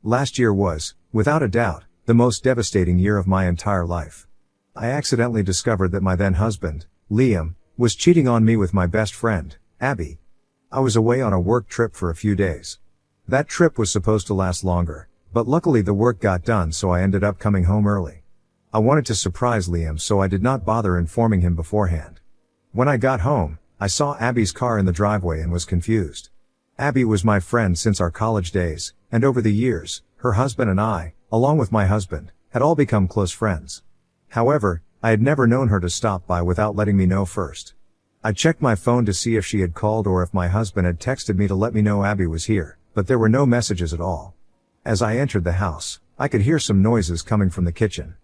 Last year was, without a doubt, the most devastating year of my entire life. I accidentally discovered that my then husband, Liam, was cheating on me with my best friend, Abby. I was away on a work trip for a few days. That trip was supposed to last longer, but luckily the work got done, so I ended up coming home early. I wanted to surprise Liam, so I did not bother informing him beforehand. When I got home, I saw Abby's car in the driveway and was confused. Abby was my friend since our college days, and over the years, her husband and I, along with my husband, had all become close friends. However, I had never known her to stop by without letting me know first. I checked my phone to see if she had called or if my husband had texted me to let me know Abby was here, but there were no messages at all. As I entered the house, I could hear some noises coming from the kitchen.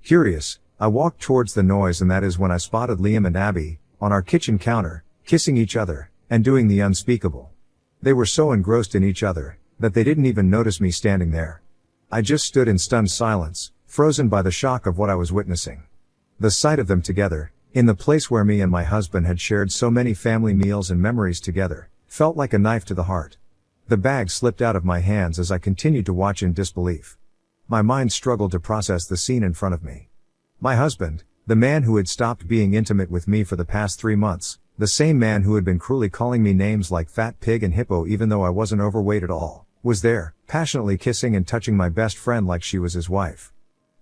Curious, I walked towards the noise, and that is when I spotted Liam and Abby, on our kitchen counter, kissing each other, and doing the unspeakable. They were so engrossed in each other, that they didn't even notice me standing there. I just stood in stunned silence, frozen by the shock of what I was witnessing. The sight of them together, in the place where me and my husband had shared so many family meals and memories together, felt like a knife to the heart. The bag slipped out of my hands as I continued to watch in disbelief. My mind struggled to process the scene in front of me. My husband, the man who had stopped being intimate with me for the past 3 months, the same man who had been cruelly calling me names like fat pig and hippo even though I wasn't overweight at all, was there, passionately kissing and touching my best friend like she was his wife.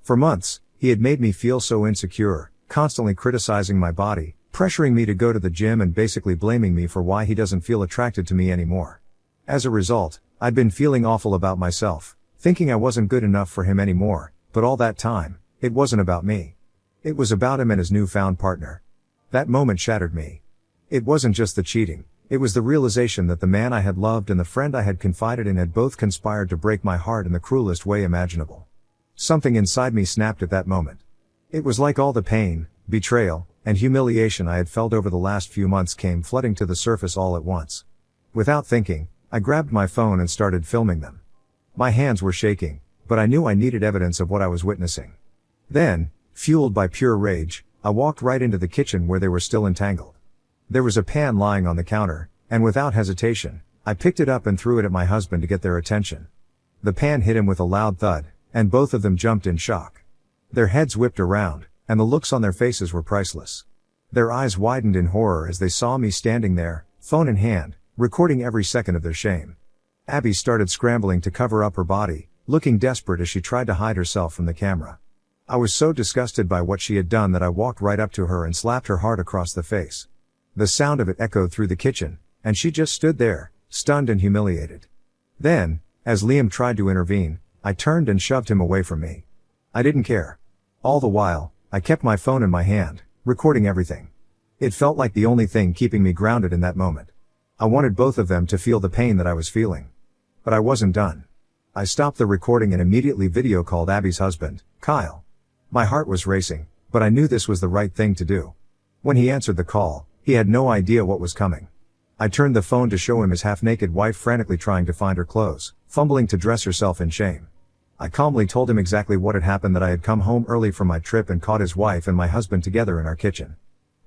For months, he had made me feel so insecure, constantly criticizing my body, pressuring me to go to the gym and basically blaming me for why he doesn't feel attracted to me anymore. As a result, I'd been feeling awful about myself, thinking I wasn't good enough for him anymore, but all that time, it wasn't about me. It was about him and his newfound partner. That moment shattered me. It wasn't just the cheating, it was the realization that the man I had loved and the friend I had confided in had both conspired to break my heart in the cruelest way imaginable. Something inside me snapped at that moment. It was like all the pain, betrayal, and humiliation I had felt over the last few months came flooding to the surface all at once. Without thinking, I grabbed my phone and started filming them. My hands were shaking, but I knew I needed evidence of what I was witnessing. Then, fueled by pure rage, I walked right into the kitchen where they were still entangled. There was a pan lying on the counter, and without hesitation, I picked it up and threw it at my husband to get their attention. The pan hit him with a loud thud, and both of them jumped in shock. Their heads whipped around, and the looks on their faces were priceless. Their eyes widened in horror as they saw me standing there, phone in hand, recording every second of their shame. Abby started scrambling to cover up her body, looking desperate as she tried to hide herself from the camera. I was so disgusted by what she had done that I walked right up to her and slapped her hard across the face. The sound of it echoed through the kitchen, and she just stood there, stunned and humiliated. Then, as Liam tried to intervene, I turned and shoved him away from me. I didn't care. All the while, I kept my phone in my hand, recording everything. It felt like the only thing keeping me grounded in that moment. I wanted both of them to feel the pain that I was feeling. But I wasn't done. I stopped the recording and immediately video called Abby's husband, Kyle. My heart was racing, but I knew this was the right thing to do. When he answered the call, he had no idea what was coming. I turned the phone to show him his half-naked wife frantically trying to find her clothes, fumbling to dress herself in shame. I calmly told him exactly what had happened, that I had come home early from my trip and caught his wife and my husband together in our kitchen.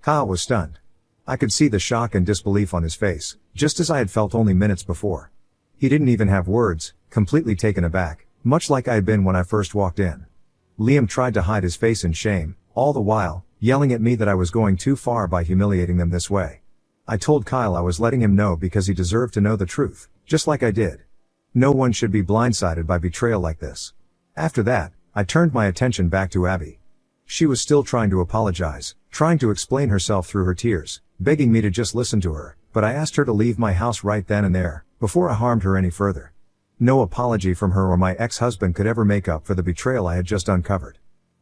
Kyle was stunned. I could see the shock and disbelief on his face, just as I had felt only minutes before. He didn't even have words, completely taken aback, much like I had been when I first walked in. Liam tried to hide his face in shame, all the while, yelling at me that I was going too far by humiliating them this way. I told Kyle I was letting him know because he deserved to know the truth, just like I did. No one should be blindsided by betrayal like this. After that, I turned my attention back to Abby. She was still trying to apologize, trying to explain herself through her tears, begging me to just listen to her, but I asked her to leave my house right then and there, before I harmed her any further. No apology from her or my ex-husband could ever make up for the betrayal I had just uncovered.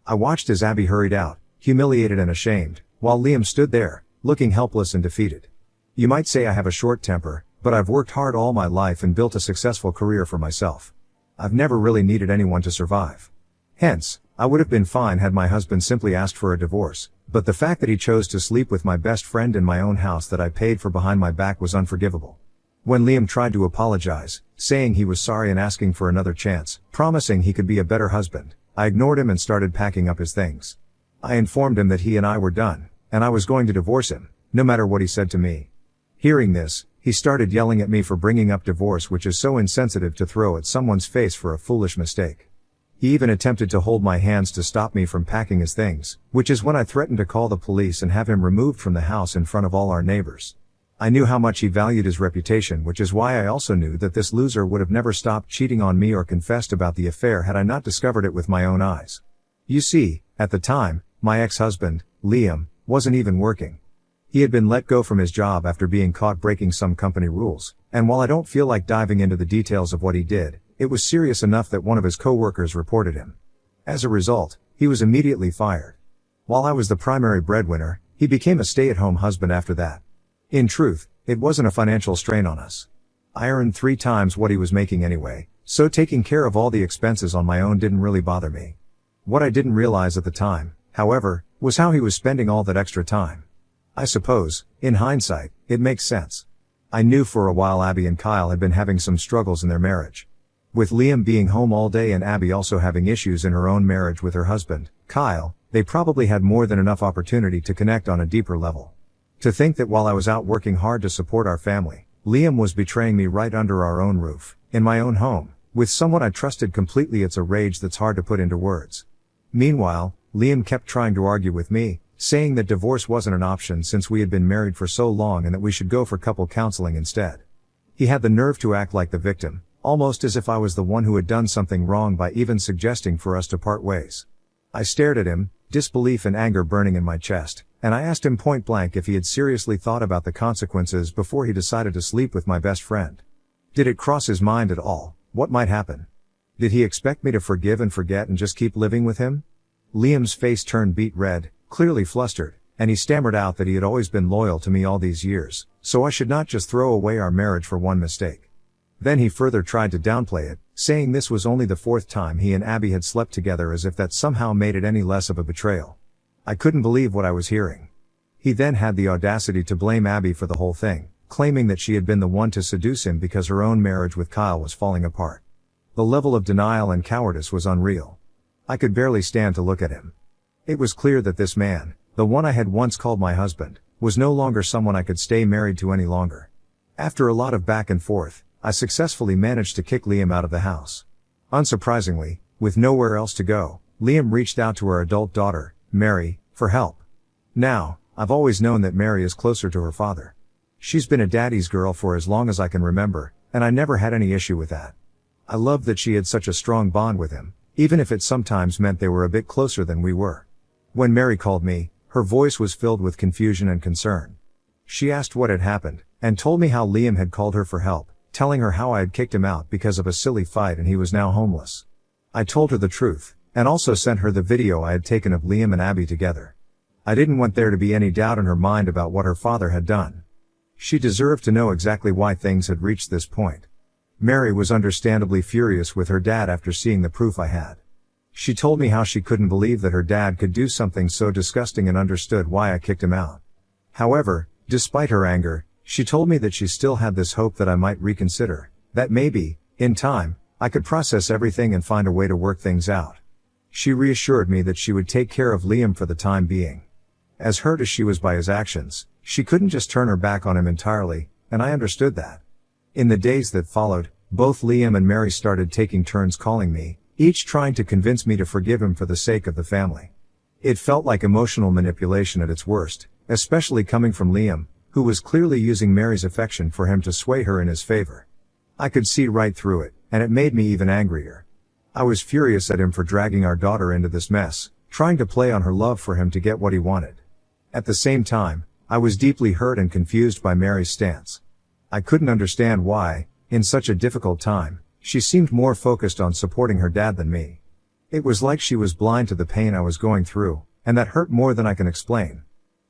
I watched as Abby hurried out, humiliated and ashamed, while Liam stood there, looking helpless and defeated. You might say I have a short temper, but I've worked hard all my life and built a successful career for myself. I've never really needed anyone to survive. Hence, I would have been fine had my husband simply asked for a divorce, but the fact that he chose to sleep with my best friend in my own house that I paid for behind my back was unforgivable. When Liam tried to apologize, saying he was sorry and asking for another chance, promising he could be a better husband, I ignored him and started packing up his things. I informed him that he and I were done, and I was going to divorce him, no matter what he said to me. Hearing this, He started yelling at me for bringing up divorce, which is so insensitive to throw at someone's face for a foolish mistake. He even attempted to hold my hands to stop me from packing his things, which is when I threatened to call the police and have him removed from the house in front of all our neighbors. I knew how much he valued his reputation, which is why I also knew that this loser would have never stopped cheating on me or confessed about the affair had I not discovered it with my own eyes. You see, at the time, my ex-husband, Liam, wasn't even working. He had been let go from his job after being caught breaking some company rules, and while I don't feel like diving into the details of what he did, it was serious enough that one of his co-workers reported him. As a result, he was immediately fired. While I was the primary breadwinner, he became a stay-at-home husband after that. In truth, it wasn't a financial strain on us. I earned 3 times what he was making anyway, so taking care of all the expenses on my own didn't really bother me. What I didn't realize at the time, however, was how he was spending all that extra time. I suppose, in hindsight, it makes sense. I knew for a while Abby and Kyle had been having some struggles in their marriage. With Liam being home all day and Abby also having issues in her own marriage with her husband, Kyle, they probably had more than enough opportunity to connect on a deeper level. To think that while I was out working hard to support our family, Liam was betraying me right under our own roof, in my own home, with someone I trusted completely. It's a rage that's hard to put into words. Meanwhile, Liam kept trying to argue with me, saying that divorce wasn't an option since we had been married for so long and that we should go for couple counseling instead. He had the nerve to act like the victim, almost as if I was the one who had done something wrong by even suggesting for us to part ways. I stared at him, disbelief and anger burning in my chest, and I asked him point blank if he had seriously thought about the consequences before he decided to sleep with my best friend. Did it cross his mind at all, what might happen? Did he expect me to forgive and forget and just keep living with him? Liam's face turned beet red, clearly flustered, and he stammered out that he had always been loyal to me all these years, so I should not just throw away our marriage for one mistake. Then he further tried to downplay it, saying this was only the 4th time he and Abby had slept together, as if that somehow made it any less of a betrayal. I couldn't believe what I was hearing. He then had the audacity to blame Abby for the whole thing, claiming that she had been the one to seduce him because her own marriage with Kyle was falling apart. The level of denial and cowardice was unreal. I could barely stand to look at him. It was clear that this man, the one I had once called my husband, was no longer someone I could stay married to any longer. After a lot of back and forth, I successfully managed to kick Liam out of the house. Unsurprisingly, with nowhere else to go, Liam reached out to our adult daughter, Mary, for help. Now, I've always known that Mary is closer to her father. She's been a daddy's girl for as long as I can remember, and I never had any issue with that. I loved that she had such a strong bond with him, even if it sometimes meant they were a bit closer than we were. When Mary called me, her voice was filled with confusion and concern. She asked what had happened, and told me how Liam had called her for help, telling her how I had kicked him out because of a silly fight and he was now homeless. I told her the truth, and also sent her the video I had taken of Liam and Abby together. I didn't want there to be any doubt in her mind about what her father had done. She deserved to know exactly why things had reached this point. Mary was understandably furious with her dad after seeing the proof I had. She told me how she couldn't believe that her dad could do something so disgusting and understood why I kicked him out. However, despite her anger, she told me that she still had this hope that I might reconsider, that maybe, in time, I could process everything and find a way to work things out. She reassured me that she would take care of Liam for the time being. As hurt as she was by his actions, she couldn't just turn her back on him entirely, and I understood that. In the days that followed, both Liam and Mary started taking turns calling me, each trying to convince me to forgive him for the sake of the family. It felt like emotional manipulation at its worst, especially coming from Liam, who was clearly using Mary's affection for him to sway her in his favor. I could see right through it, and it made me even angrier. I was furious at him for dragging our daughter into this mess, trying to play on her love for him to get what he wanted. At the same time, I was deeply hurt and confused by Mary's stance. I couldn't understand why, in such a difficult time, she seemed more focused on supporting her dad than me. It was like she was blind to the pain I was going through, and that hurt more than I can explain.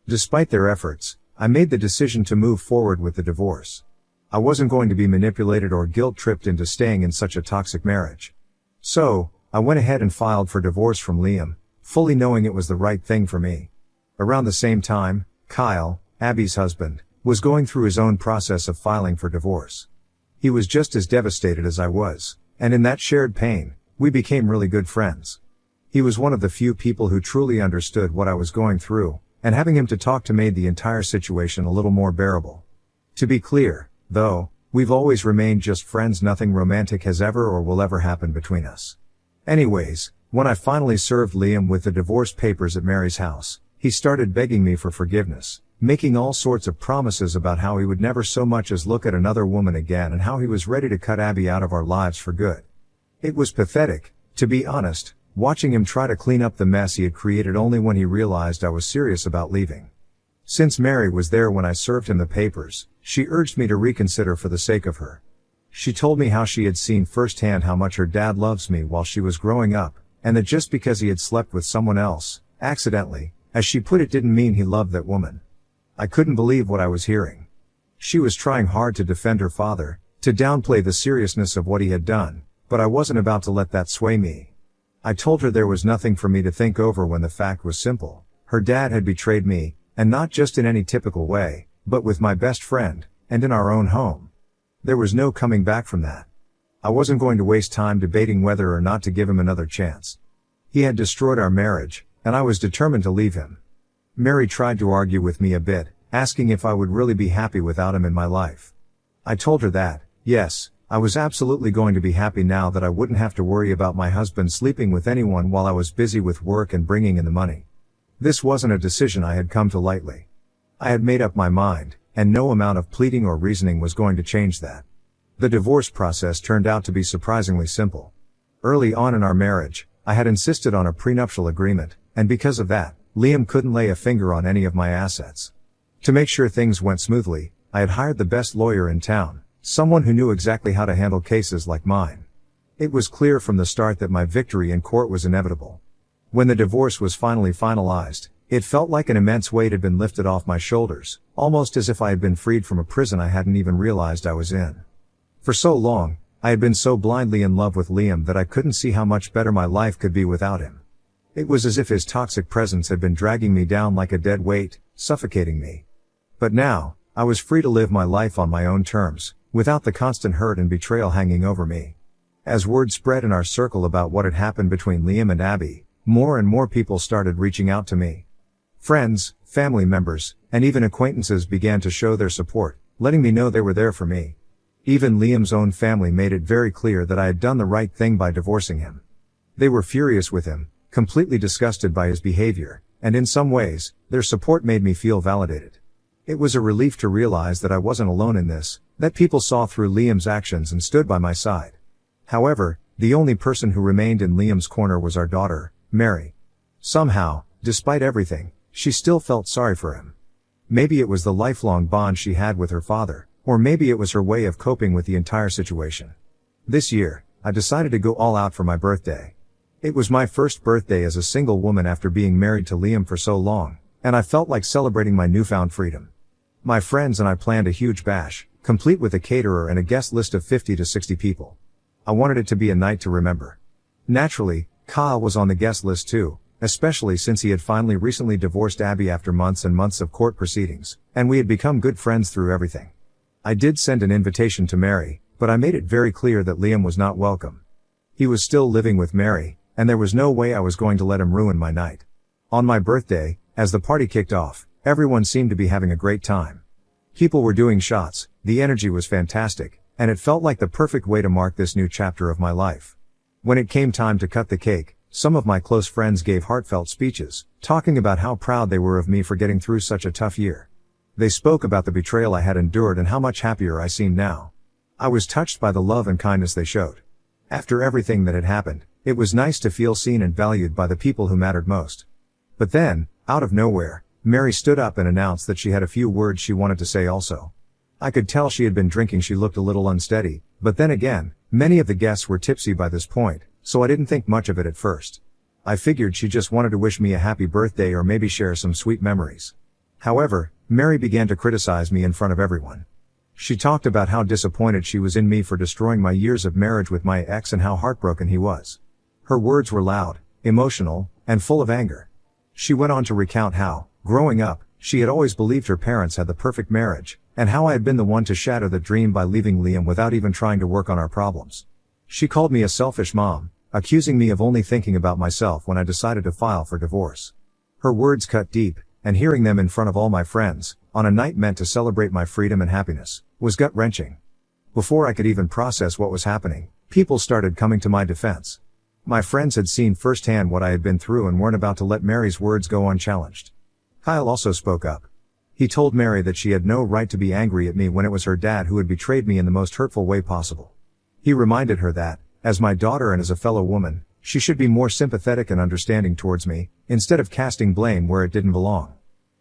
Despite their efforts, I made the decision to move forward with the divorce. I wasn't going to be manipulated or guilt-tripped into staying in such a toxic marriage. So, I went ahead and filed for divorce from Liam, fully knowing it was the right thing for me. Around the same time, Kyle, Abby's husband, was going through his own process of filing for divorce. He was just as devastated as I was, and in that shared pain, we became really good friends. He was one of the few people who truly understood what I was going through, and having him to talk to made the entire situation a little more bearable. To be clear, though, we've always remained just friends. Nothing romantic has ever or will ever happen between us. Anyways, when I finally served Liam with the divorce papers at Mary's house, he started begging me for forgiveness, making all sorts of promises about how he would never so much as look at another woman again and how he was ready to cut Abby out of our lives for good. It was pathetic, to be honest, watching him try to clean up the mess he had created only when he realized I was serious about leaving. Since Mary was there when I served him the papers, she urged me to reconsider for the sake of her. She told me how she had seen firsthand how much her dad loves me while she was growing up, and that just because he had slept with someone else, accidentally, as she put it, didn't mean he loved that woman. I couldn't believe what I was hearing. She was trying hard to defend her father, to downplay the seriousness of what he had done, but I wasn't about to let that sway me. I told her there was nothing for me to think over when the fact was simple. Her dad had betrayed me, and not just in any typical way, but with my best friend, and in our own home. There was no coming back from that. I wasn't going to waste time debating whether or not to give him another chance. He had destroyed our marriage, and I was determined to leave him. Mary tried to argue with me a bit, asking if I would really be happy without him in my life. I told her that, yes, I was absolutely going to be happy now that I wouldn't have to worry about my husband sleeping with anyone while I was busy with work and bringing in the money. This wasn't a decision I had come to lightly. I had made up my mind, and no amount of pleading or reasoning was going to change that. The divorce process turned out to be surprisingly simple. Early on in our marriage, I had insisted on a prenuptial agreement, and because of that, Liam couldn't lay a finger on any of my assets. To make sure things went smoothly, I had hired the best lawyer in town, someone who knew exactly how to handle cases like mine. It was clear from the start that my victory in court was inevitable. When the divorce was finally finalized, it felt like an immense weight had been lifted off my shoulders, almost as if I had been freed from a prison I hadn't even realized I was in. For so long, I had been so blindly in love with Liam that I couldn't see how much better my life could be without him. It was as if his toxic presence had been dragging me down like a dead weight, suffocating me. But now, I was free to live my life on my own terms, without the constant hurt and betrayal hanging over me. As word spread in our circle about what had happened between Liam and Abby, more and more people started reaching out to me. Friends, family members, and even acquaintances began to show their support, letting me know they were there for me. Even Liam's own family made it very clear that I had done the right thing by divorcing him. They were furious with him, completely disgusted by his behavior, and in some ways, their support made me feel validated. It was a relief to realize that I wasn't alone in this, that people saw through Liam's actions and stood by my side. However, the only person who remained in Liam's corner was our daughter, Mary. Somehow, despite everything, she still felt sorry for him. Maybe it was the lifelong bond she had with her father, or maybe it was her way of coping with the entire situation. This year, I decided to go all out for my birthday. It was my first birthday as a single woman after being married to Liam for so long, and I felt like celebrating my newfound freedom. My friends and I planned a huge bash, complete with a caterer and a guest list of 50 to 60 people. I wanted it to be a night to remember. Naturally, Kyle was on the guest list too, especially since he had finally recently divorced Abby after months and months of court proceedings, and we had become good friends through everything. I did send an invitation to Mary, but I made it very clear that Liam was not welcome. He was still living with Mary, and there was no way I was going to let him ruin my night. On my birthday, as the party kicked off, everyone seemed to be having a great time. People were doing shots, the energy was fantastic, and it felt like the perfect way to mark this new chapter of my life. When it came time to cut the cake, some of my close friends gave heartfelt speeches, talking about how proud they were of me for getting through such a tough year. They spoke about the betrayal I had endured and how much happier I seemed now. I was touched by the love and kindness they showed. After everything that had happened, it was nice to feel seen and valued by the people who mattered most. But then, out of nowhere, Mary stood up and announced that she had a few words she wanted to say also. I could tell she had been drinking. She looked a little unsteady, but then again, many of the guests were tipsy by this point, so I didn't think much of it at first. I figured she just wanted to wish me a happy birthday or maybe share some sweet memories. However, Mary began to criticize me in front of everyone. She talked about how disappointed she was in me for destroying my years of marriage with my ex and how heartbroken he was. Her words were loud, emotional, and full of anger. She went on to recount how, growing up, she had always believed her parents had the perfect marriage, and how I had been the one to shatter the dream by leaving Liam without even trying to work on our problems. She called me a selfish mom, accusing me of only thinking about myself when I decided to file for divorce. Her words cut deep, and hearing them in front of all my friends, on a night meant to celebrate my freedom and happiness, was gut-wrenching. Before I could even process what was happening, people started coming to my defense. My friends had seen firsthand what I had been through and weren't about to let Mary's words go unchallenged. Kyle also spoke up. He told Mary that she had no right to be angry at me when it was her dad who had betrayed me in the most hurtful way possible. He reminded her that, as my daughter and as a fellow woman, she should be more sympathetic and understanding towards me, instead of casting blame where it didn't belong.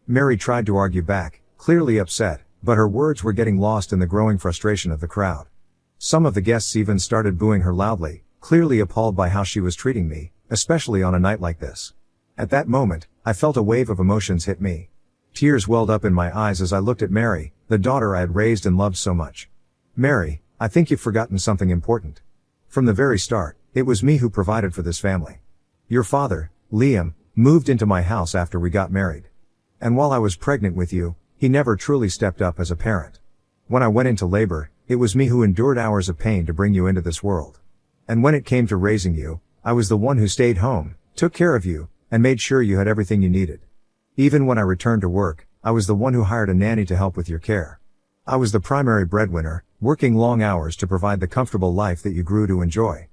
Mary tried to argue back, clearly upset, but her words were getting lost in the growing frustration of the crowd. Some of the guests even started booing her loudly, clearly appalled by how she was treating me, especially on a night like this. At that moment, I felt a wave of emotions hit me. Tears welled up in my eyes as I looked at Mary, the daughter I had raised and loved so much. Mary, I think you've forgotten something important. From the very start, it was me who provided for this family. Your father, Liam, moved into my house after we got married. And while I was pregnant with you, he never truly stepped up as a parent. When I went into labor, it was me who endured hours of pain to bring you into this world. And when it came to raising you, I was the one who stayed home, took care of you, and made sure you had everything you needed. Even when I returned to work, I was the one who hired a nanny to help with your care. I was the primary breadwinner, working long hours to provide the comfortable life that you grew to enjoy.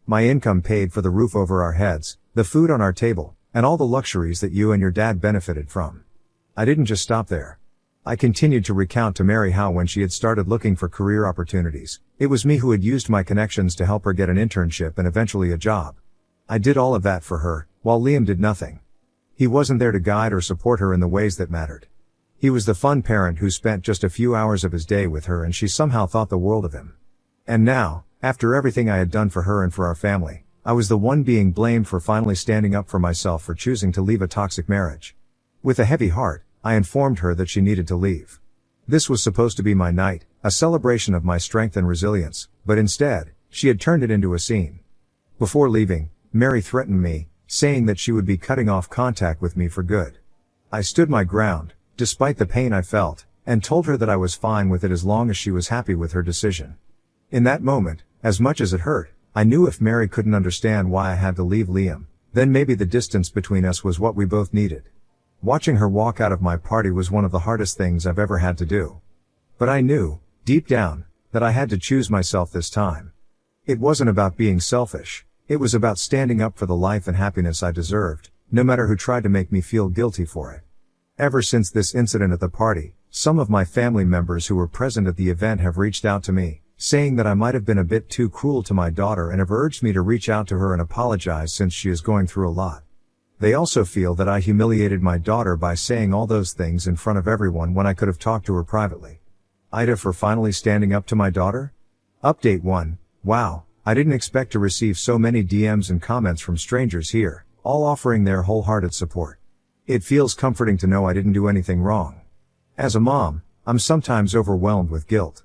My income paid for the roof over our heads, the food on our table, and all the luxuries that you and your dad benefited from. I didn't just stop there. I continued to recount to Mary how when she had started looking for career opportunities, it was me who had used my connections to help her get an internship and eventually a job. I did all of that for her, while Liam did nothing. He wasn't there to guide or support her in the ways that mattered. He was the fun parent who spent just a few hours of his day with her and she somehow thought the world of him. And now, after everything I had done for her and for our family, I was the one being blamed for finally standing up for myself for choosing to leave a toxic marriage. With a heavy heart, I informed her that she needed to leave. This was supposed to be my night, a celebration of my strength and resilience, but instead, she had turned it into a scene. Before leaving, Mary threatened me, saying that she would be cutting off contact with me for good. I stood my ground, despite the pain I felt, and told her that I was fine with it as long as she was happy with her decision. In that moment, as much as it hurt, I knew if Mary couldn't understand why I had to leave Liam, then maybe the distance between us was what we both needed. Watching her walk out of my party was one of the hardest things I've ever had to do. But I knew, deep down, that I had to choose myself this time. It wasn't about being selfish. It was about standing up for the life and happiness I deserved, no matter who tried to make me feel guilty for it. Ever since this incident at the party, some of my family members who were present at the event have reached out to me, saying that I might have been a bit too cruel to my daughter and have urged me to reach out to her and apologize since she is going through a lot. They also feel that I humiliated my daughter by saying all those things in front of everyone when I could have talked to her privately. Ida for finally standing up to my daughter? Update 1. Wow, I didn't expect to receive so many DMs and comments from strangers here, all offering their wholehearted support. It feels comforting to know I didn't do anything wrong. As a mom, I'm sometimes overwhelmed with guilt.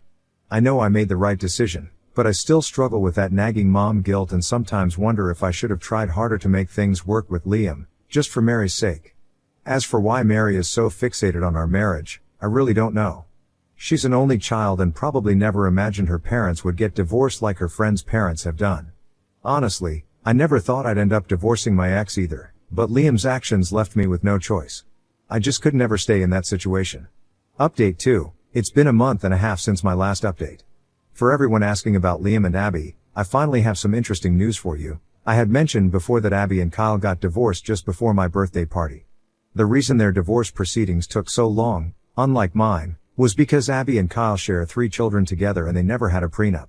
I know I made the right decision, but I still struggle with that nagging mom guilt and sometimes wonder if I should have tried harder to make things work with Liam, just for Mary's sake. As for why Mary is so fixated on our marriage, I really don't know. She's an only child and probably never imagined her parents would get divorced like her friends' parents have done. Honestly, I never thought I'd end up divorcing my ex either, but Liam's actions left me with no choice. I just could never stay in that situation. Update 2. It's been a month and a half since my last update. For everyone asking about Liam and Abby, I finally have some interesting news for you. I had mentioned before that Abby and Kyle got divorced just before my birthday party. The reason their divorce proceedings took so long, unlike mine, was because Abby and Kyle share 3 children together and they never had a prenup.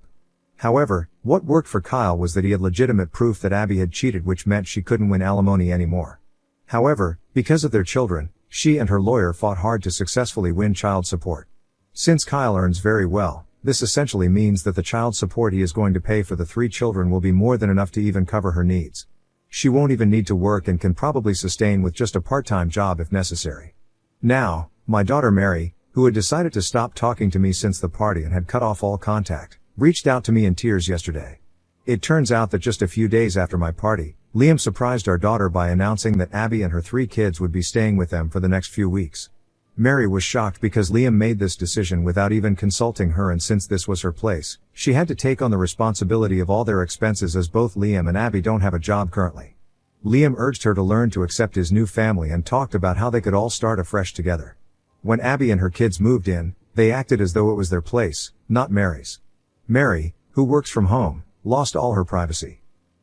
However, what worked for Kyle was that he had legitimate proof that Abby had cheated, which meant she couldn't win alimony anymore. However, because of their children, she and her lawyer fought hard to successfully win child support. Since Kyle earns very well, this essentially means that the child support he is going to pay for the 3 children will be more than enough to even cover her needs. She won't even need to work and can probably sustain with just a part-time job if necessary. Now, my daughter Mary, who had decided to stop talking to me since the party and had cut off all contact, reached out to me in tears yesterday. It turns out that just a few days after my party, Liam surprised our daughter by announcing that Abby and her 3 kids would be staying with them for the next few weeks. Mary was shocked because Liam made this decision without even consulting her, and since this was her place, she had to take on the responsibility of all their expenses as both Liam and Abby don't have a job currently. Liam urged her to learn to accept his new family and talked about how they could all start afresh together. When Abby and her kids moved in, they acted as though it was their place, not Mary's. Mary, who works from home, lost all her privacy.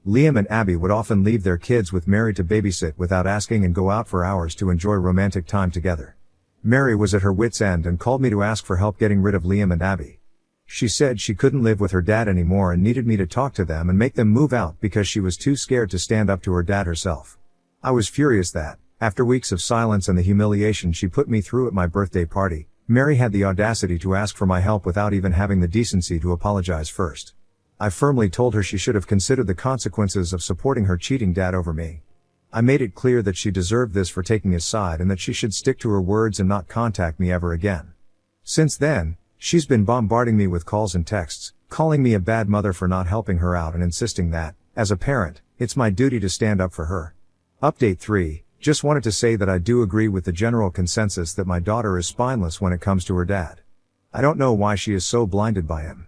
Liam and Abby would often leave their kids with Mary to babysit without asking and go out for hours to enjoy romantic time together. Mary was at her wit's end and called me to ask for help getting rid of Liam and Abby. She said she couldn't live with her dad anymore and needed me to talk to them and make them move out because she was too scared to stand up to her dad herself. I was furious that, after weeks of silence and the humiliation she put me through at my birthday party, Mary had the audacity to ask for my help without even having the decency to apologize first. I firmly told her she should have considered the consequences of supporting her cheating dad over me. I made it clear that she deserved this for taking his side and that she should stick to her words and not contact me ever again. Since then, she's been bombarding me with calls and texts, calling me a bad mother for not helping her out and insisting that, as a parent, it's my duty to stand up for her. Update 3. Just wanted to say that I do agree with the general consensus that my daughter is spineless when it comes to her dad. I don't know why she is so blinded by him.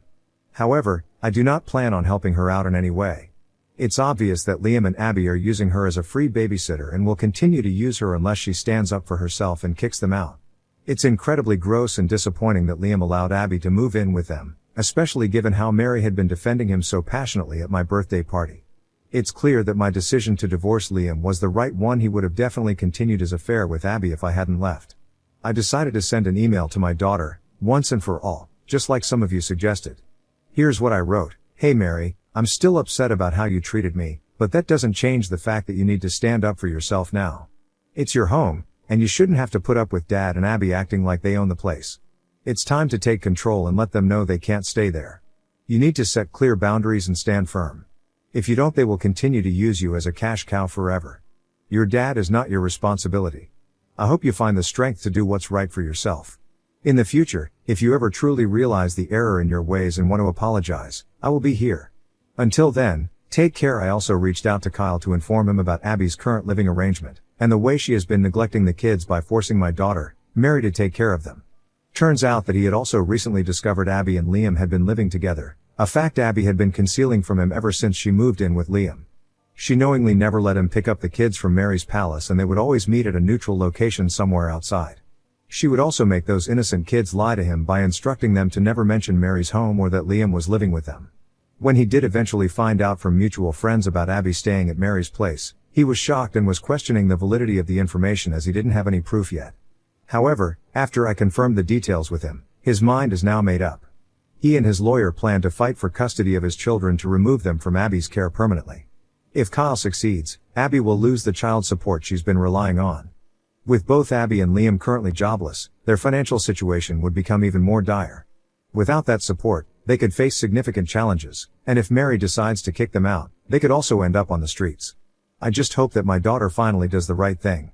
However, I do not plan on helping her out in any way. It's obvious that Liam and Abby are using her as a free babysitter and will continue to use her unless she stands up for herself and kicks them out. It's incredibly gross and disappointing that Liam allowed Abby to move in with them, especially given how Mary had been defending him so passionately at my birthday party. It's clear that my decision to divorce Liam was the right one. He would have definitely continued his affair with Abby if I hadn't left. I decided to send an email to my daughter, once and for all, just like some of you suggested. Here's what I wrote. Hey Mary, I'm still upset about how you treated me, but that doesn't change the fact that you need to stand up for yourself now. It's your home, and you shouldn't have to put up with Dad and Abby acting like they own the place. It's time to take control and let them know they can't stay there. You need to set clear boundaries and stand firm. If you don't, they will continue to use you as a cash cow forever. Your dad is not your responsibility. I hope you find the strength to do what's right for yourself. In the future, if you ever truly realize the error in your ways and want to apologize, I will be here. Until then, take care. I also reached out to Kyle to inform him about Abby's current living arrangement, and the way she has been neglecting the kids by forcing my daughter, Mary, to take care of them. Turns out that he had also recently discovered Abby and Liam had been living together, a fact Abby had been concealing from him ever since she moved in with Liam. She knowingly never let him pick up the kids from Mary's palace, and they would always meet at a neutral location somewhere outside. She would also make those innocent kids lie to him by instructing them to never mention Mary's home or that Liam was living with them. When he did eventually find out from mutual friends about Abby staying at Mary's place, he was shocked and was questioning the validity of the information as he didn't have any proof yet. However, after I confirmed the details with him, his mind is now made up. He and his lawyer plan to fight for custody of his children to remove them from Abby's care permanently. If Kyle succeeds, Abby will lose the child support she's been relying on. With both Abby and Liam currently jobless, their financial situation would become even more dire. Without that support, they could face significant challenges, and if Mary decides to kick them out, they could also end up on the streets. I just hope that my daughter finally does the right thing.